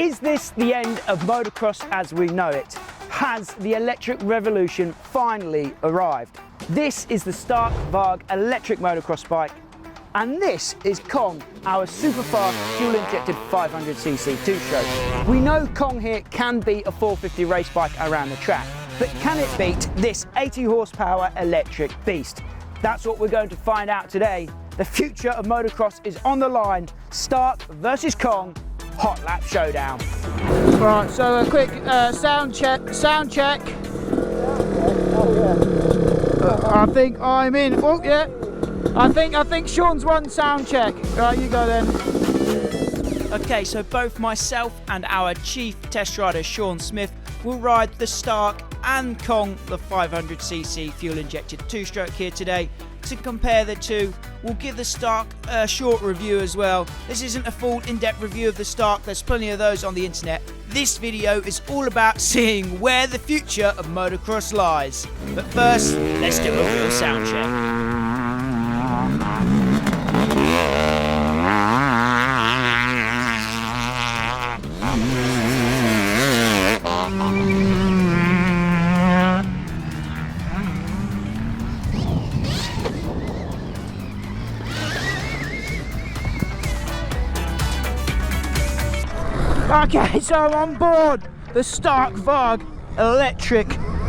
Is this the end of motocross as we know it? Has the electric revolution finally arrived? This is the Stark Varg electric motocross bike, and this is Kong, our super fast fuel injected 500cc two-stroke. We know Kong here can beat a 450 race bike around the track, but can it beat this 80 horsepower electric beast? That's what we're going to find out today. The future of motocross is on the line. Stark versus Kong, hot lap showdown. Right, so a quick sound check. I think I'm in. Oh yeah. I think Sean's won sound check. Right, you go then. Okay, so both myself and our chief test rider Sean Smith will ride the Stark and Kong, the 500cc fuel injected two-stroke here today. To compare the two, we'll give the Stark a short review as well. This isn't a full in-depth review of the Stark, there's plenty of those on the internet. This video is all about seeing where the future of motocross lies. But first, let's do a real sound check. Okay, so I'm on board the Stark Varg electric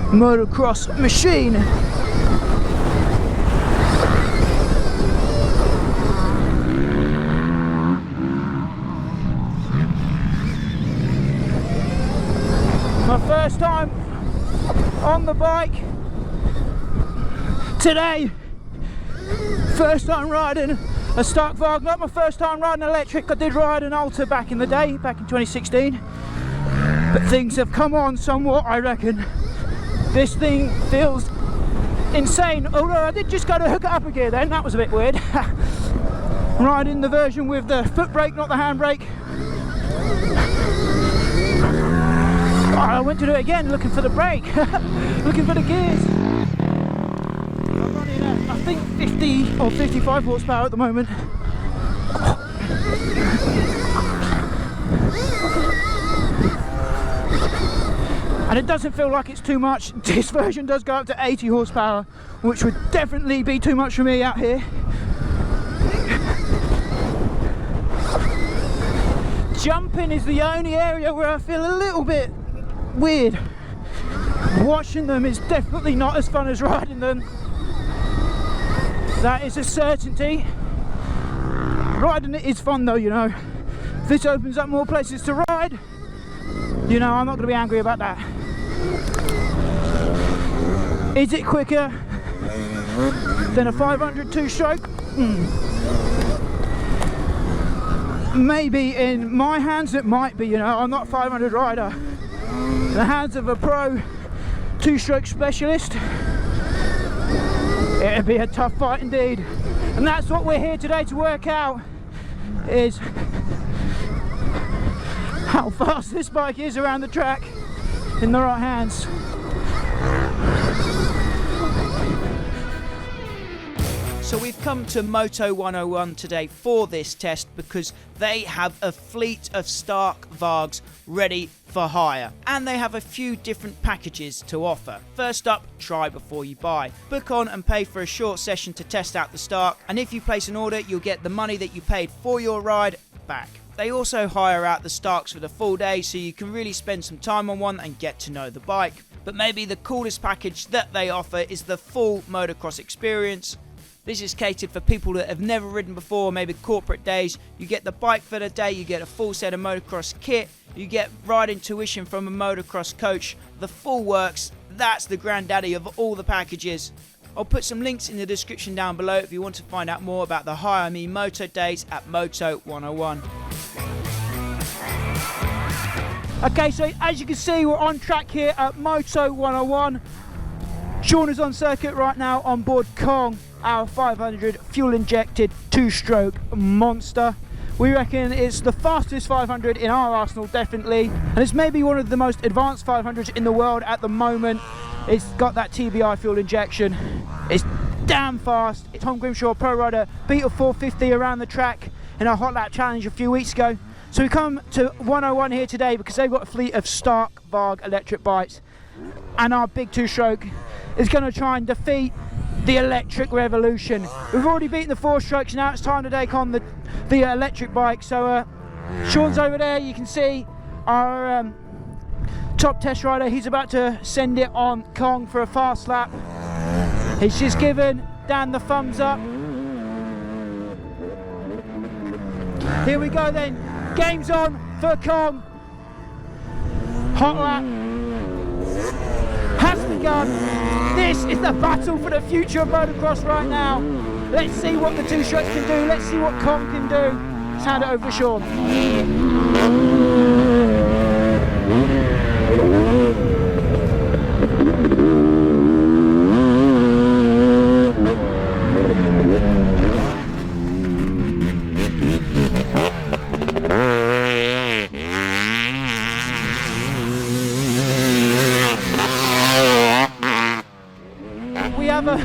motocross machine. My first time on the bike today. First time riding a Stark Varg, not my first time riding electric. I did ride an Alta back in the day, back in 2016. But things have come on somewhat, I reckon. This thing feels insane, although I did just go to hook it up again then, that was a bit weird. Riding the version with the foot brake, not the hand brake. I went to do it again, looking for the brake, looking for the gears. I'm running at, I think, 50 or 55 horsepower at the moment. And it doesn't feel like it's too much. This version does go up to 80 horsepower, which would definitely be too much for me out here. Jumping is the only area where I feel a little bit weird. Watching them is definitely not as fun as riding them. That is a certainty. Riding it is fun though, you know. If this opens up more places to ride, you know, I'm not going to be angry about that. Is it quicker than a 500 two-stroke? Maybe in my hands it might be, you know. I'm not a 500 rider. In the hands of a pro two-stroke specialist, it'd be a tough fight indeed. And that's what we're here today to work out, is how fast this bike is around the track in the right hands. So we've come to Moto 101 today for this test because they have a fleet of Stark Vargs ready for hire, and they have a few different packages to offer. First up, try before you buy. Book on and pay for a short session to test out the Stark, and if you place an order, you'll get the money that you paid for your ride back. They also hire out the Starks for the full day, so you can really spend some time on one and get to know the bike. But maybe the coolest package that they offer is the full motocross experience. This is catered for people that have never ridden before, maybe corporate days. You get the bike for the day, you get a full set of motocross kit, you get riding tuition from a motocross coach, the full works. That's the granddaddy of all the packages. I'll put some links in the description down below if you want to find out more about the Hire Me Moto days at Moto 101. Okay, so as you can see, we're on track here at Moto 101. Sean is on circuit right now on board Kong, our 500 fuel injected two-stroke monster. We reckon it's the fastest 500 in our arsenal, definitely, and it's maybe one of the most advanced 500s in the world at the moment. It's got that TBI fuel injection. It's damn fast. Tom Grimshaw, pro rider, beat a 450 around the track in a hot lap challenge a few weeks ago. So we come to 101 here today because they've got a fleet of Stark Varg electric bikes, and our big two-stroke is going to try and defeat the electric revolution. We've already beaten the four-strokes, now it's time to take on the electric bike. So Sean's over there, you can see our top test rider. He's about to send it on Kong for a fast lap. He's just given Dan the thumbs up. Here we go then, game's on for Kong. Hot lap has begun. This is the battle for the future of motocross right now. Let's see what the two strokes can do, let's see what Kong can do. Let's hand it over to Sean.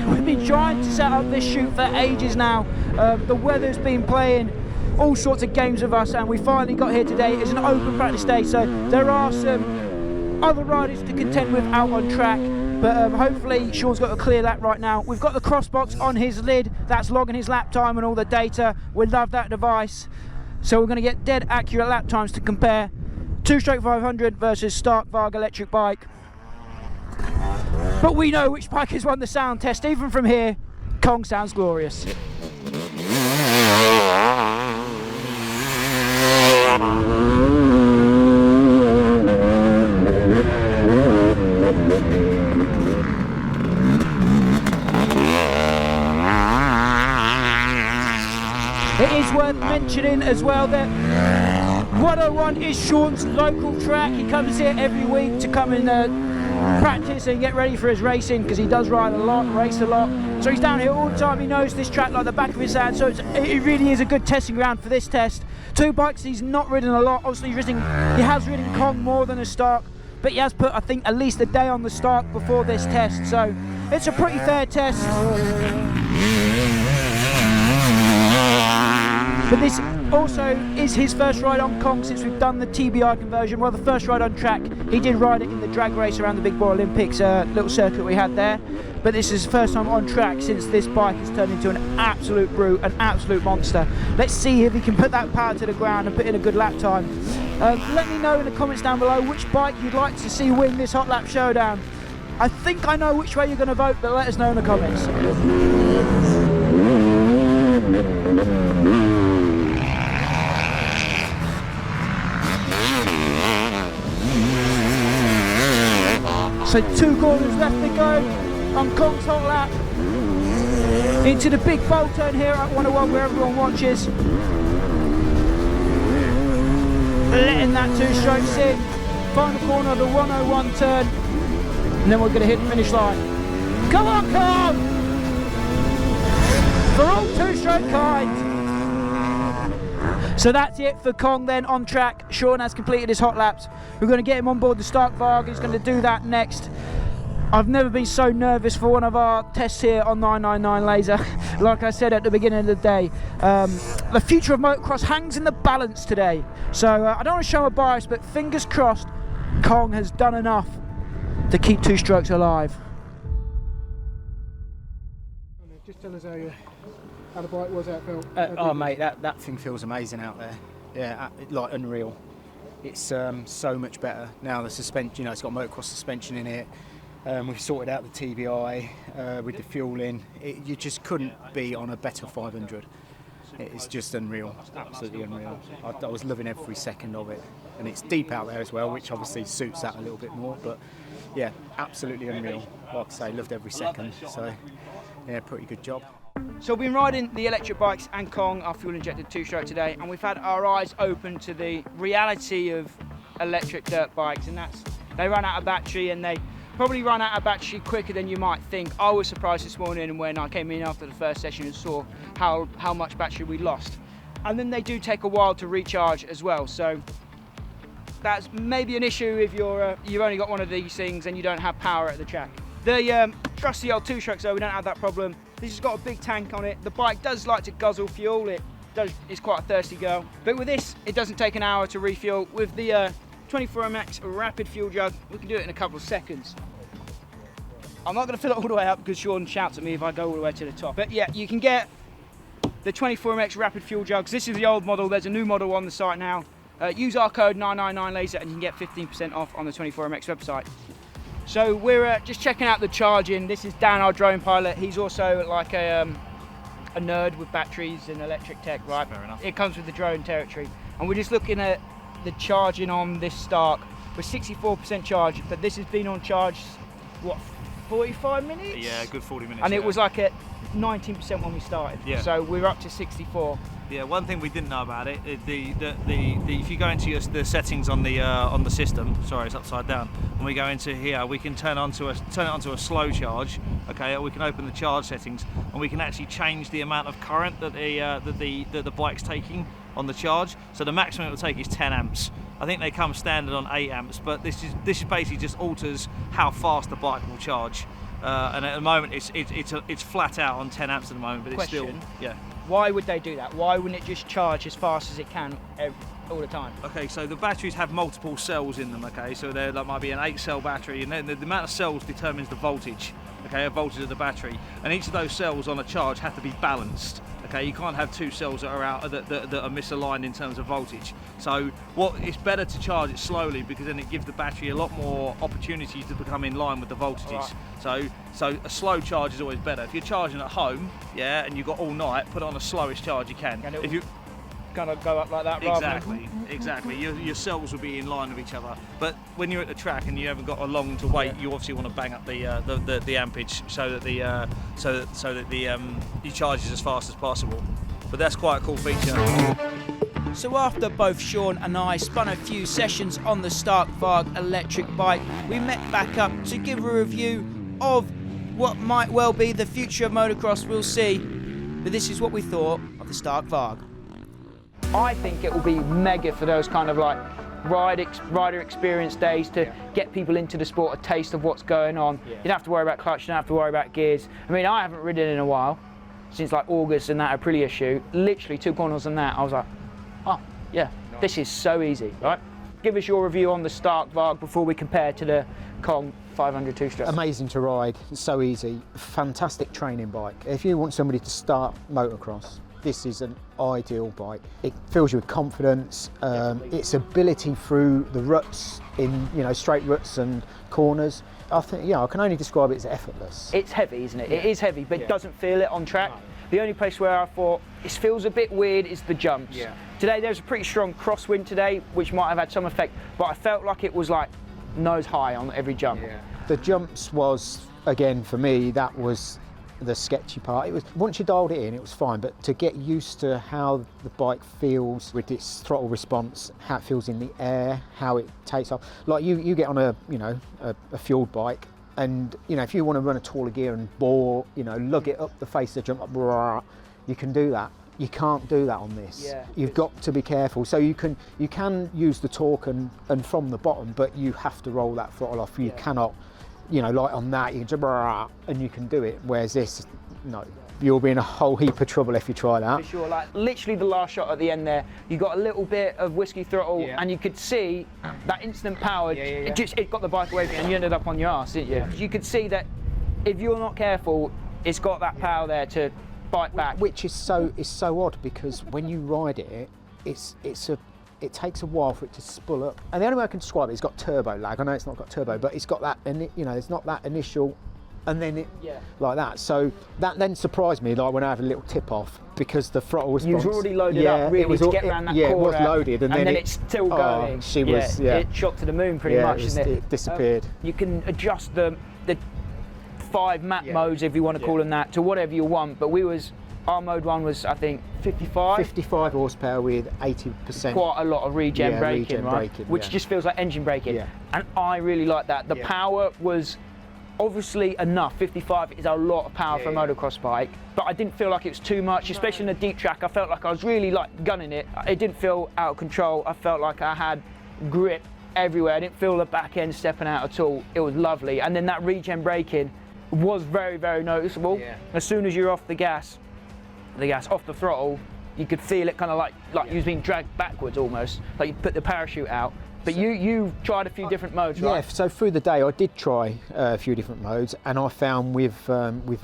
We've been trying to set up this shoot for ages now. The weather's been playing all sorts of games with us, and we finally got here today. It's an open practice day, so there are some other riders to contend with out on track, but hopefully Sean's got a clear lap right now. We've got the crossbox on his lid that's logging his lap time and all the data. We love that device, so we're going to get dead accurate lap times to compare two-stroke 500 versus Stark Varg electric bike. But we know which bike has won the sound test. Even from here, Kong sounds glorious. It is worth mentioning as well that 101 is Sean's local track. He comes here every week to come and practice and get ready for his racing, because he does ride a lot, race a lot, so he's down here all the time. He knows this track like the back of his hand, so it really is a good testing ground for this test. Two bikes he's not ridden a lot. Obviously he has ridden Kong more than a Stark, but he has put, I think, at least a day on the Stark before this test, so it's a pretty fair test. But this also is his first ride on Kong since we've done the TBI conversion. Well, the first ride on track, he did ride it in the drag race around the Big Boy Olympics, little circuit we had there. But this is his first time on track since this bike has turned into an absolute brute, an absolute monster. Let's see if he can put that power to the ground and put in a good lap time. Let me know in the comments down below which bike you'd like to see win this hot lap showdown. I think I know which way you're going to vote, but let us know in the comments. So 2 corners left to go on Kong's hot lap into the big bowl turn here at 101 where everyone watches. Letting that 2-strokes in. Final corner of the 101 turn, and then we're going to hit the finish line. Come on, Kong! For all 2-stroke kind. So that's it for Kong then on track. Sean has completed his hot laps. We're going to get him on board the Stark Varg. He's going to do that next. I've never been so nervous for one of our tests here on 999 Laser. Like I said at the beginning of the day, the future of motocross hangs in the balance today. So I don't want to show a bias, but fingers crossed Kong has done enough to keep 2-strokes alive. Just tell us how the bike was, how it felt. Oh mate, that thing feels amazing out there. Yeah, like unreal. It's so much better now. The suspension, you know, it's got motocross suspension in it. We've sorted out the TBI with the fuel in. You just couldn't be on a better 500. It's just unreal, absolutely unreal. I was loving every second of it, and it's deep out there as well, which obviously suits that a little bit more. But yeah, absolutely unreal. Like I say, loved every second. So yeah, pretty good job. So we've been riding the electric bikes and Kong, our fuel-injected 2-stroke today, and we've had our eyes open to the reality of electric dirt bikes, and that's they run out of battery, and they probably run out of battery quicker than you might think. I was surprised this morning when I came in after the first session and saw how much battery we lost. And then they do take a while to recharge as well, so that's maybe an issue if you've only got one of these things and you don't have power at the track. The trusty old 2-strokes though, we don't have that problem. This has got a big tank on it. The bike does like to guzzle fuel. It is quite a thirsty girl. But with this, it doesn't take an hour to refuel. With the 24MX rapid fuel jug, we can do it in a couple of seconds. I'm not going to fill it all the way up because Sean shouts at me if I go all the way to the top. But yeah, you can get the 24MX rapid fuel jugs. This is the old model. There's a new model on the site now. Use our code 999laser and you can get 15% off on the 24MX website. So we're just checking out the charging. This is Dan, our drone pilot. He's also like a nerd with batteries and electric tech, right? Fair enough. It comes with the drone territory. And we're just looking at the charging on this Stark. We're 64% charged, but this has been on charge, what, 45 minutes? Yeah, a good 40 minutes. And yeah. it was like at 19% when we started. Yeah. So we're up to 64. Yeah, one thing we didn't know about it, if you go into the settings on the system, sorry, it's upside down. When we go into here, we can turn it onto a slow charge, okay, or we can open the charge settings, and we can actually change the amount of current that the bike's taking on the charge. So the maximum it will take is 10 amps. I think they come standard on 8 amps, but this is basically just alters how fast the bike will charge. And at the moment, it's flat out on 10 amps at the moment, but it's still, yeah. Why would they do that? Why wouldn't it just charge as fast as it can all the time? Okay, so the batteries have multiple cells in them, okay? So there might be an 8-cell battery, and then the amount of cells determines the voltage, okay, a voltage of the battery. And each of those cells on a charge have to be balanced, okay? You can't have 2 cells that are out that are misaligned in terms of voltage. So it's better to charge it slowly because then it gives the battery a lot more opportunities to become in line with the voltages. Right. So a slow charge is always better. If you're charging at home, yeah, and you've got all night, put it on the slowest charge you can. If you kind of go up like that, exactly. Your cells will be in line with each other. But when you're at the track and you haven't got a long to wait, you obviously want to bang up the ampage so that you charge as fast as possible. But that's quite a cool feature. So after both Sean and I spun a few sessions on the Stark Varg electric bike, we met back up to give a review of what might well be the future of motocross. We'll see. But this is what we thought of the Stark Varg. I think it will be mega for those kind of like rider experience days to get people into the sport, a taste of what's going on. You don't have to worry about clutch, you don't have to worry about gears. I mean, I haven't ridden in a while, since like August and that Aprilia shoot. Literally 2 corners and that, I was like, oh yeah, this is so easy, right? Give us your review on the Stark Varg before we compare to the Kong 500 two-stroke. Amazing to ride, it's so easy, fantastic training bike. If you want somebody to start motocross, this is an ideal bike. It fills you with confidence. Its ability through the ruts, in straight ruts and corners. I think I can only describe it as effortless. It's heavy, isn't it? Yeah. It is heavy, but it doesn't feel it on track. No. The only place where I thought it feels a bit weird is the jumps. Yeah. Today there's a pretty strong crosswind today, which might have had some effect, but I felt like it was like nose high on every jump. Yeah. The jumps was, again for me, that was the sketchy part. It was, once you dialed it in, it was fine, but to get used to how the bike feels with its throttle response, how it feels in the air, how it takes off. Like you get on a fueled bike, and if you want to run a taller gear and bore, lug it up the face of the jump, up, you can do that. You can't do that on this. Yeah. You've got to be careful. So you can use the torque and from the bottom, but you have to roll that throttle off. You cannot. Like on that, you can jump and you can do it. Whereas this, no, you'll be in a whole heap of trouble if you try that. For sure, like literally the last shot at the end there, you got a little bit of whiskey throttle, and you could see that instant power. It got the bike away from you, and you ended up on your ass, didn't you? You could see that if you're not careful, it's got that power there to bite back. Which is so odd because when you ride it, it takes a while for it to spool up. And the only way I can describe it, it's got turbo lag. I know it's not got turbo, but it's got that, it's not that initial, and then it, like that. So that then surprised me, like when I had a little tip off, because the throttle response. You was already loaded up, really, to get around that corner. It was loaded, and then it's still going. It shot to the moon pretty much, it disappeared. You can adjust the 5 map modes, if you want to call them that, to whatever you want, but our mode 1 was, I think, 55? 55 horsepower with 80%. Quite a lot of regen braking, right? Which just feels like engine braking. Yeah. And I really like that. The power was obviously enough. 55 is a lot of power for a motocross bike, but I didn't feel like it was too much, especially in a deep track. I felt like I was really like gunning it. It didn't feel out of control. I felt like I had grip everywhere. I didn't feel the back end stepping out at all. It was lovely. And then that regen braking was very, very noticeable. Yeah. As soon as you're off the gas off the throttle, you could feel it kind of like you was being dragged backwards almost, like you put the parachute out. But you tried a few different modes, right? Yeah, so through the day I did try a few different modes, and I found with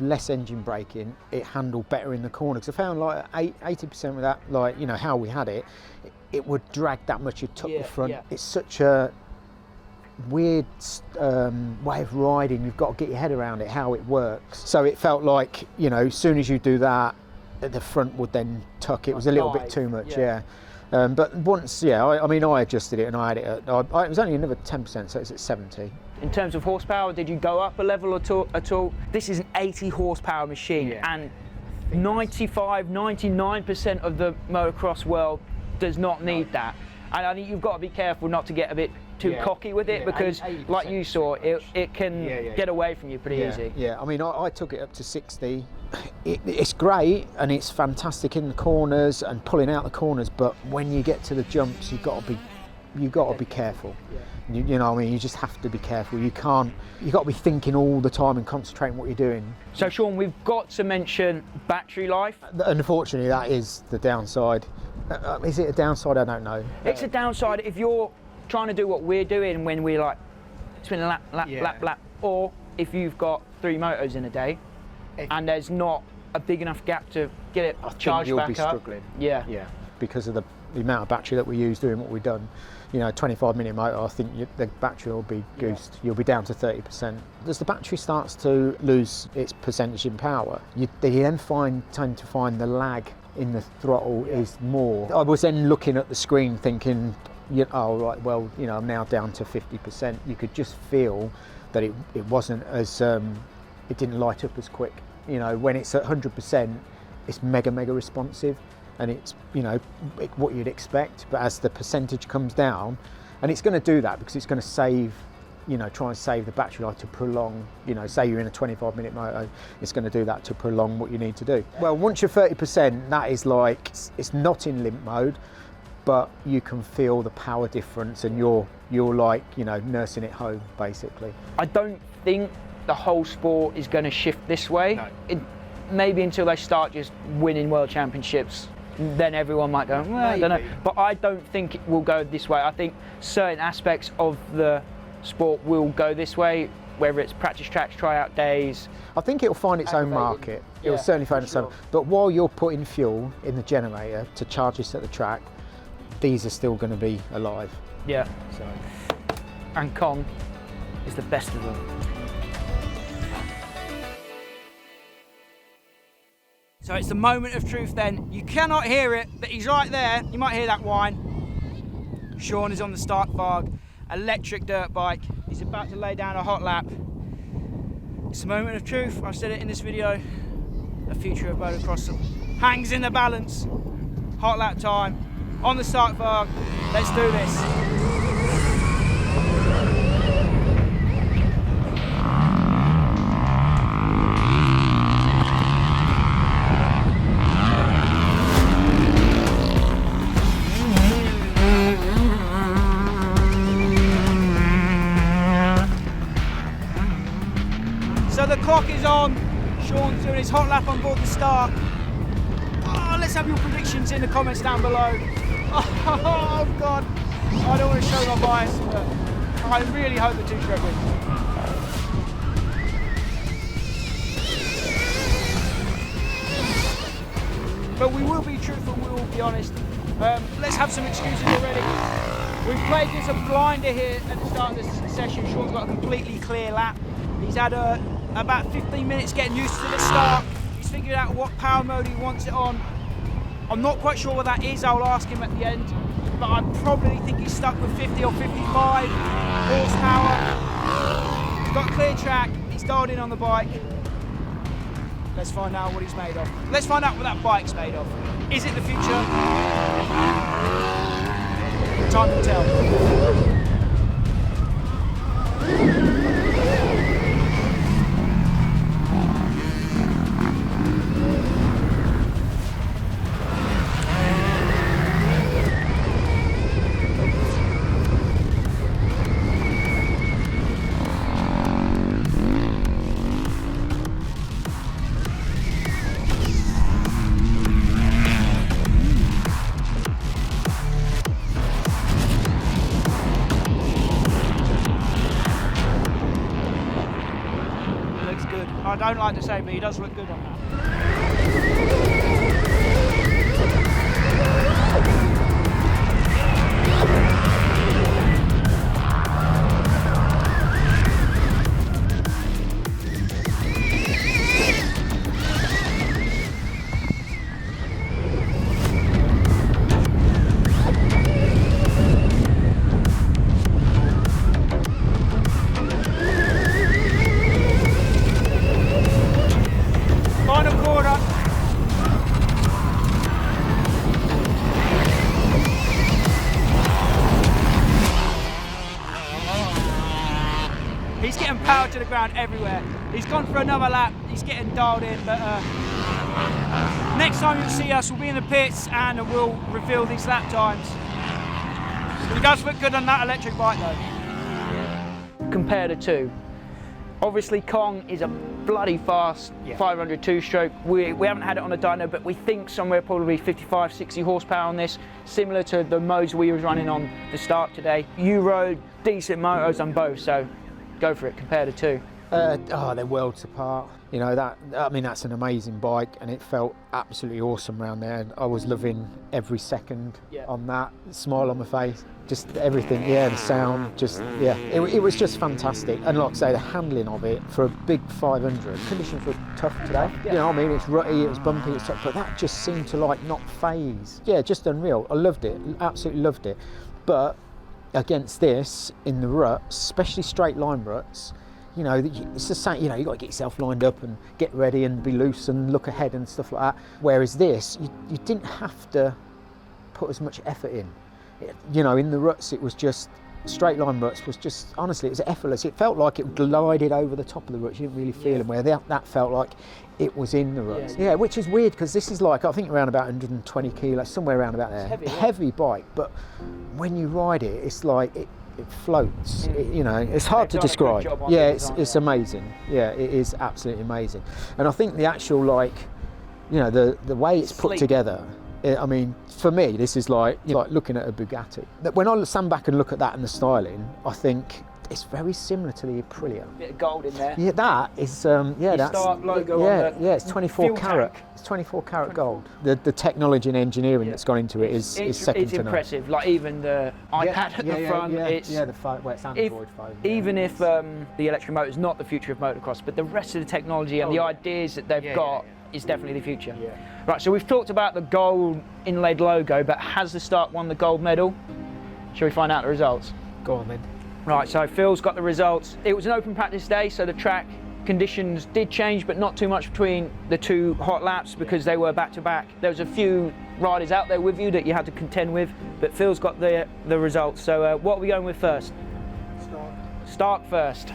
less engine braking, it handled better in the corner. Because I found like 80% of that, like, you know, how we had it, it would drag that much, it took the front. Yeah. It's such a weird way of riding. You've got to get your head around it, how it works. So it felt like, you know, as soon as you do that, the front would then tuck. It was a little bit too much, yeah. But once, I mean, I adjusted it and I had it at, it was only another 10%, so it's at 70. In terms of horsepower, did you go up a level at all? This is an 80 horsepower machine, and 99% of the motocross world does not need that. And I think you've got to be careful not to get a bit too cocky with it, because like you saw, it can get away from you pretty easy. Yeah, I mean, I took it up to 60. It's great and it's fantastic in the corners and pulling out the corners, but when you get to the jumps, you've got to be careful. You know what I mean? You just have to be careful. You've got to be thinking all the time and concentrating what you're doing. So Sean, we've got to mention battery life. Unfortunately, that is the downside. Is it a downside? I don't know. It's a downside if you're trying to do what we're doing when we're like spinning lap, or if you've got 3 motos in a day and there's not a big enough gap to get it charged you'll back be up. struggling. Yeah, because of the amount of battery that we use doing what we've done. You know, 25-minute motor, I think the battery will be goosed. You'll be down to 30%. As the battery starts to lose its percentage in power, you then tend to find the lag in the throttle is more. I was then looking at the screen thinking, oh right, well, you know, I'm now down to 50%. You could just feel that it wasn't as, it didn't light up as quick. You know, when it's at 100%, it's mega responsive, and it's, you know, what you'd expect. But as the percentage comes down, and it's going to do that because it's going to save, you know, try and save the battery life to prolong, you know, say you're in a 25-minute moto, it's going to do that to prolong what you need to do. Well, once you're 30%, that is like, it's not in limp mode, but you can feel the power difference, and you're like, you know, nursing it home basically. I don't think the whole sport is going to shift this way. No. Maybe until they start just winning world championships, then everyone might go, well, I don't know. But I don't think it will go this way. I think certain aspects of the sport will go this way, whether it's practice tracks, tryout days. I think it'll find its own market. It will certainly find its own. But while you're putting fuel in the generator to charge this at the track, these are still going to be alive. Yeah. So. And Kong is the best of them. So it's the moment of truth then. You cannot hear it, but he's right there. You might hear that whine. Sean is on the Stark Varg electric dirt bike. He's about to lay down a hot lap. It's the moment of truth. I've said it in this video. The future of motocross hangs in the balance. Hot lap time on the Stark Varg. Let's do this. So the clock is on. Sean's doing his hot lap on board the Stark. Oh, let's have your predictions in the comments down below. Oh God, I don't want to show my bias, but I really hope the two-stroke wins. But we will be truthful, we will be honest. Let's have some excuses already. We've played this a blinder here at the start of this session. Sean's got a completely clear lap. He's had about 15 minutes getting used to the start. He's figured out what power mode he wants it on. I'm not quite sure what that is, I'll ask him at the end. But I probably think he's stuck with 50 or 55 horsepower. He's got a clear track, he's dialed in on the bike. Let's find out what he's made of. Let's find out what that bike's made of. Is it the future? Time to tell. I don't like to say, but he does look good on that. Final quarter. He's getting powered to the ground everywhere. He's gone for another lap. He's getting dialed in, but next time you'll see us, we'll be in the pits and we'll reveal these lap times. He does look good on that electric bike though. Compare the two. Obviously Kong is a bloody fast 500 two-stroke. We haven't had it on a dyno, but we think somewhere probably 55, 60 horsepower on this, similar to the modes we was running on the Stark today. You rode decent motos on both, so go for it, compare the two. They're worlds apart. You know, that's an amazing bike, and it felt absolutely awesome around there. And I was loving every second on that. Smile on my face, just everything. Yeah, the sound, it was just fantastic. And like I say, the handling of it for a big 500. Conditions were tough today. You know what I mean? It's rutty, it was bumpy, it's tough, but that just seemed to like not phase. Yeah, just unreal. I loved it, absolutely loved it. But against this, in the ruts, especially straight line ruts, you know, it's the same, you know, you've got to get yourself lined up and get ready and be loose and look ahead and stuff like that. Whereas this, you didn't have to put as much effort in. You know, in the ruts, it was just, straight line ruts was just, honestly, it was effortless. It felt like it glided over the top of the ruts. You didn't really feel them, where that felt like it was in the ruts. Yeah, which is weird, because this is like, I think around about 120 kilos, somewhere around about there. Heavy, heavy bike, but when you ride it, it's like, it floats. You know, it's hard to describe. Yeah, it's amazing. Yeah, it is absolutely amazing. And I think the actual, like, you know, the way it's put together, I mean, for me, this is like looking at a Bugatti. When I stand back and look at that and the styling, I think it's very similar to the Aprilia. Bit of gold in there. Yeah, that is that's Stark logo on the it's 24 carat. It's 24 carat gold. The technology and engineering that's gone into it is second to none. It's impressive. Like even the iPad at the front. It's Android phone. Even if the electric motor is not the future of motocross, but the rest of the technology and the ideas that they've got is definitely the future. Right, so we've talked about the gold inlaid logo, but has the Stark won the gold medal? Shall we find out the results? Go on then. Right, so Phil's got the results. It was an open practice day, so the track conditions did change, but not too much between the two hot laps because they were back to back. There was a few riders out there with you that you had to contend with, but Phil's got the results. So what are we going with first? Stark first.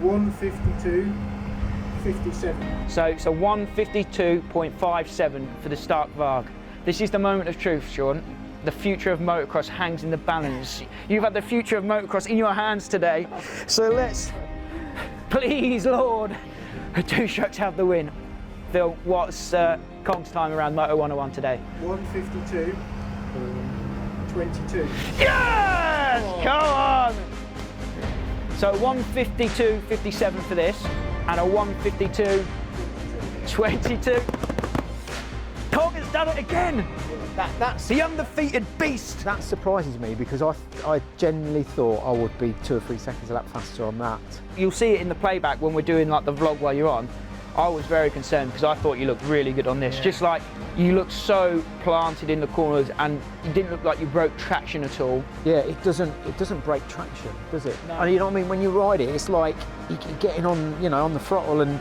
152.57. So 152.57 for the Stark Varg. This is the moment of truth, Sean. The future of motocross hangs in the balance. You've had the future of motocross in your hands today. So let's, please, Lord, two strokes have the win. Phil, what's Kong's time around Moto 101 today? 152.22. Yes! Oh. Come on! So 152.57 for this, and a 152.22. Kong has done it again! That's the undefeated beast. That surprises me, because I genuinely thought I would be 2 or 3 seconds a lap faster on that. You'll see it in the playback when we're doing like the vlog while you're on. I was very concerned because I thought you looked really good on this. Just like you looked so planted in the corners, and you didn't look like you broke traction at all. Yeah, it doesn't break traction, does it? No. And you know what I mean? When you ride it, it's like you're getting on, you know, on the throttle, and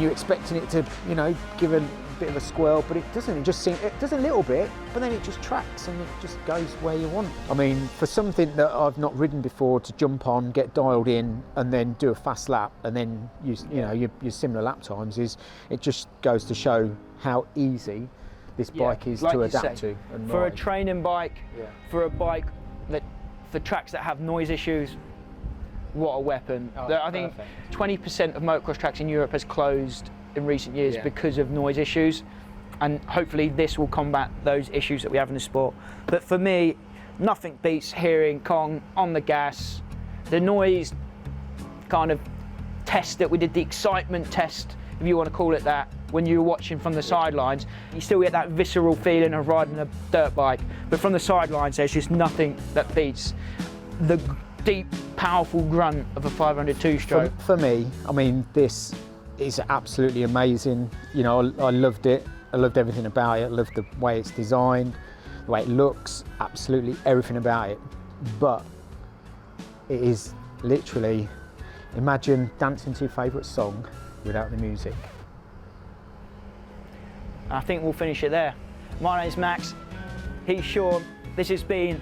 you're expecting it to, you know, give a bit of a squirrel, but it doesn't. It just seems, it does a little bit, but then it just tracks and it just goes where you want. I mean, for something that I've not ridden before, to jump on, get dialed in, and then do a fast lap, and then use, you know, your similar lap times, is it just goes to show how easy this bike is like to adapt to. And for ride. A training bike, for a bike that for tracks that have noise issues, what a weapon. I think 20% of motocross tracks in Europe has closed in recent years because of noise issues, and hopefully this will combat those issues that we have in the sport. But for me, nothing beats hearing Kong on the gas. The noise kind of test that we did, the excitement test if you want to call it that, when you're watching from the sidelines. You still get that visceral feeling of riding a dirt bike, but from the sidelines there's just nothing that beats the deep, powerful grunt of a 500 two-stroke. For me, I mean, this is absolutely amazing. You know, I loved it. I loved everything about it. I loved the way it's designed, the way it looks, absolutely everything about it. But it is literally, imagine dancing to your favourite song without the music. I think we'll finish it there. My name's Max, he's Sean. This has been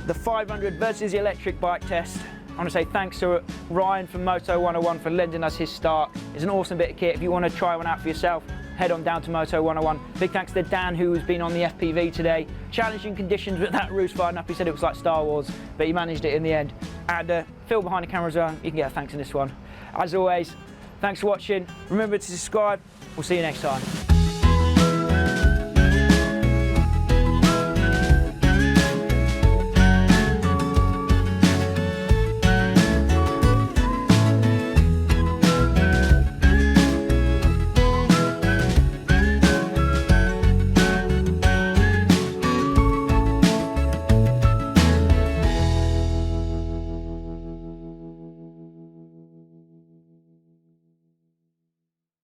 the 500 versus the electric bike test. I want to say thanks to Ryan from Moto 101 for lending us his Stark. It's an awesome bit of kit. If you want to try one out for yourself, head on down to Moto 101. Big thanks to Dan, who has been on the FPV today. Challenging conditions with that roost firing up. He said it was like Star Wars, but he managed it in the end. And Phil behind the camera as well. You can get a thanks in this one. As always, thanks for watching. Remember to subscribe. We'll see you next time.